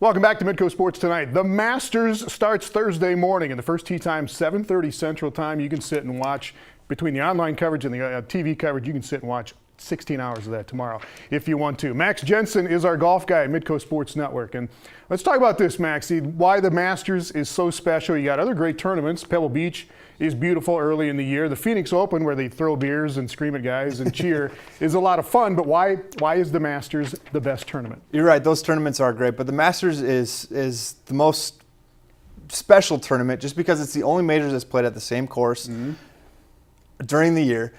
Welcome back to Midco Sports Tonight. The Masters starts Thursday morning, and the first tee time, 7:30 Central Time. You can sit and watch, between the online coverage and the TV coverage, you can sit and watch 16 hours of that tomorrow if you want to. Max Jensen is our golf guy at Midco Sports Network. And let's talk about this, Maxie, why the Masters is so special. You got other great tournaments. Pebble Beach is beautiful early in the year. The Phoenix Open, where they throw beers and scream at guys and cheer, is a lot of fun. But why is the Masters the best tournament? You're right. Those tournaments are great. But the Masters is the most special tournament just because it's the only major that's played at the same course during the year.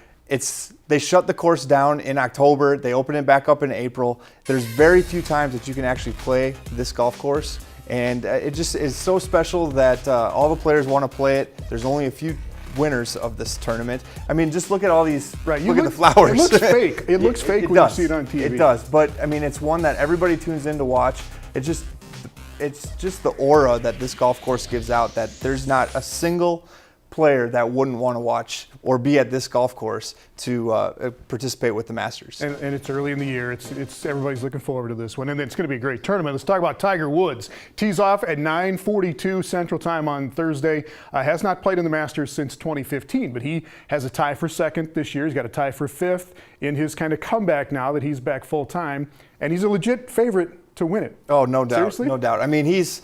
They shut the course down in October. They open it back up in April. There's very few times that you can actually play this golf course. And it just is so special that all the players want to play it. There's only a few winners of this tournament. I mean, just look at all these, look at the flowers. It looks fake. It looks fake when you see it on TV. It does, but I mean, it's one that everybody tunes in to watch. It's just the aura that this golf course gives out, that there's not a single player that wouldn't want to watch or be at this golf course to participate with the Masters. And it's early in the year. It's everybody's looking forward to this one, and it's going to be a great tournament. Let's talk about Tiger Woods. Tees off at 9:42 Central Time on Thursday. Has not played in the Masters since 2015, but he has a tie for second this year. He's got a tie for fifth in his kind of comeback now that he's back full time, and he's a legit favorite to win it. Oh, no doubt. Seriously? No doubt. I mean, he's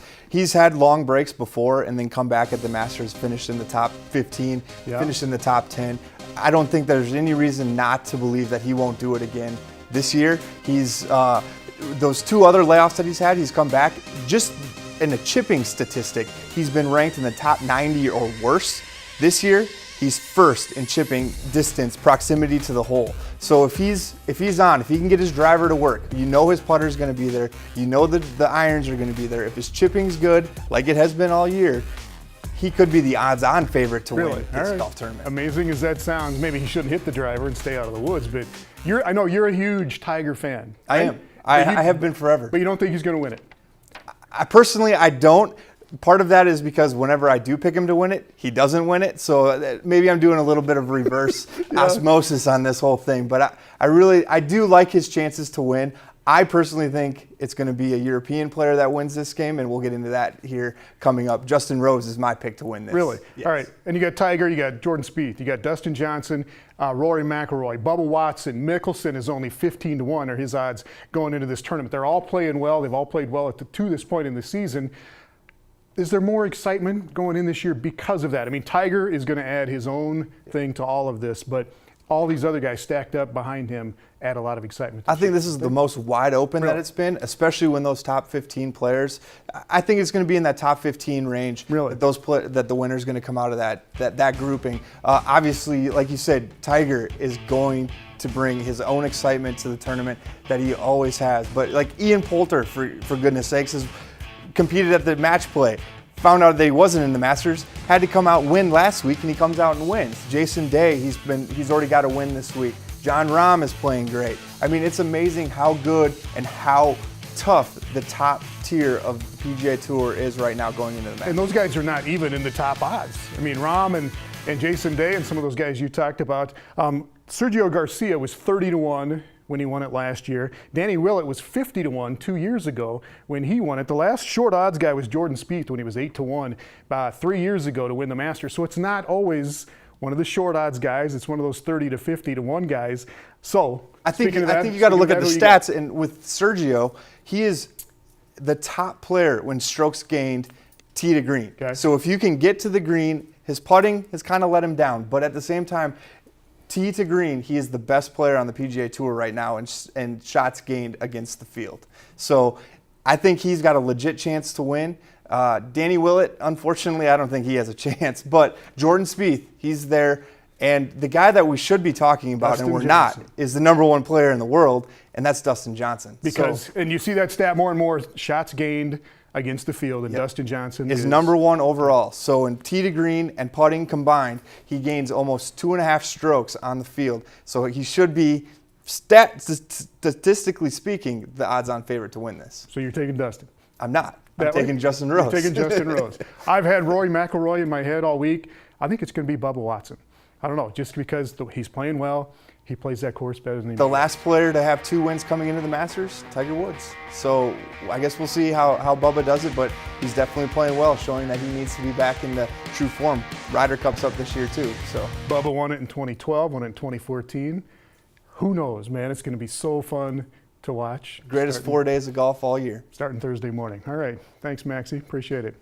had long breaks before and then come back at the Masters, finished in the top 15, finished in the top 10. I don't think there's any reason not to believe that he won't do it again this year. He's those two other layoffs that he's had, he's come back. Just in a chipping statistic, he's been ranked in the top 90 or worse. This year, he's first in chipping distance, proximity to the hole. So if he can get his driver to work, you know his putter's going to be there, you know the irons are going to be there. If his chipping's good, like it has been all year, he could be the odds-on favorite to win this golf tournament. Amazing as that sounds, maybe he shouldn't hit the driver and stay out of the woods, but I know you're a huge Tiger fan. Right? I am. I have been forever. But you don't think he's going to win it? Personally, I don't. Part of that is because whenever I do pick him to win it, he doesn't win it. So maybe I'm doing a little bit of reverse osmosis on this whole thing. But I do like his chances to win. I personally think it's going to be a European player that wins this game, and we'll get into that here coming up. Justin Rose is my pick to win this. Really? Yes. All right. And you got Tiger, you got Jordan Spieth, you got Dustin Johnson, Rory McIlroy, Bubba Watson, Mickelson is only 15-1 are his odds going into this tournament. They're all playing well. They've all played well to this point in the season. Is there more excitement going in this year because of that? I mean, Tiger is going to add his own thing to all of this, but all these other guys stacked up behind him add a lot of excitement. I think this is the most wide open that it's been, especially when those top 15 players. I think it's going to be in that top 15 range. Really? That the winner's going to come out of that grouping. Obviously, like you said, Tiger is going to bring his own excitement to the tournament that he always has. But like Ian Poulter, for goodness sakes, has competed at the match play, found out that he wasn't in the Masters, had to come out and win last week, and he comes out and wins. Jason Day, he's already got a win this week. John Rahm is playing great. I mean, it's amazing how good and how tough the top tier of the PGA Tour is right now going into the Masters. And those guys are not even in the top odds. I mean, Rahm and Jason Day and some of those guys you talked about. Sergio Garcia was 30-1 when he won it last year. Danny Willett was 50-1 2 years ago when he won it. The last short odds guy was Jordan Spieth when he was 8-1 about 3 years ago to win the Masters. So it's not always one of the short odds guys. It's one of those 30 to 50-1 guys. So I think you got to look at the stats. And with Sergio, he is the top player when strokes gained tee to green. Okay. So if you can get to the green, his putting has kind of let him down. But at the same time, tee to green, he is the best player on the PGA Tour right now and shots gained against the field. So I think he's got a legit chance to win. Danny Willett, unfortunately, I don't think he has a chance. But Jordan Spieth, he's there. And the guy that we should be talking about, and we're not, is the #1 player in the world, and that's Dustin Johnson. And you see that stat more and more, shots gained against the field, and Dustin Johnson is #1 overall. So in tee to green and putting combined, he gains almost 2.5 strokes on the field. So he should be, statistically speaking, the odds-on favorite to win this. So you're taking Dustin? I'm not. I'm taking Justin Rose. You're taking Justin Rose. I've had Rory McIlroy in my head all week. I think it's going to be Bubba Watson. I don't know, just because he's playing well. He plays that course better than he The last player to have 2 wins coming into the Masters, Tiger Woods. So I guess we'll see how Bubba does it, but he's definitely playing well, showing that he needs to be back in the true form. Ryder Cup's up this year too. So Bubba won it in 2012, won it in 2014. Who knows, man? It's going to be so fun to watch. Greatest 4 days of golf all year. Starting Thursday morning. All right. Thanks, Maxie. Appreciate it.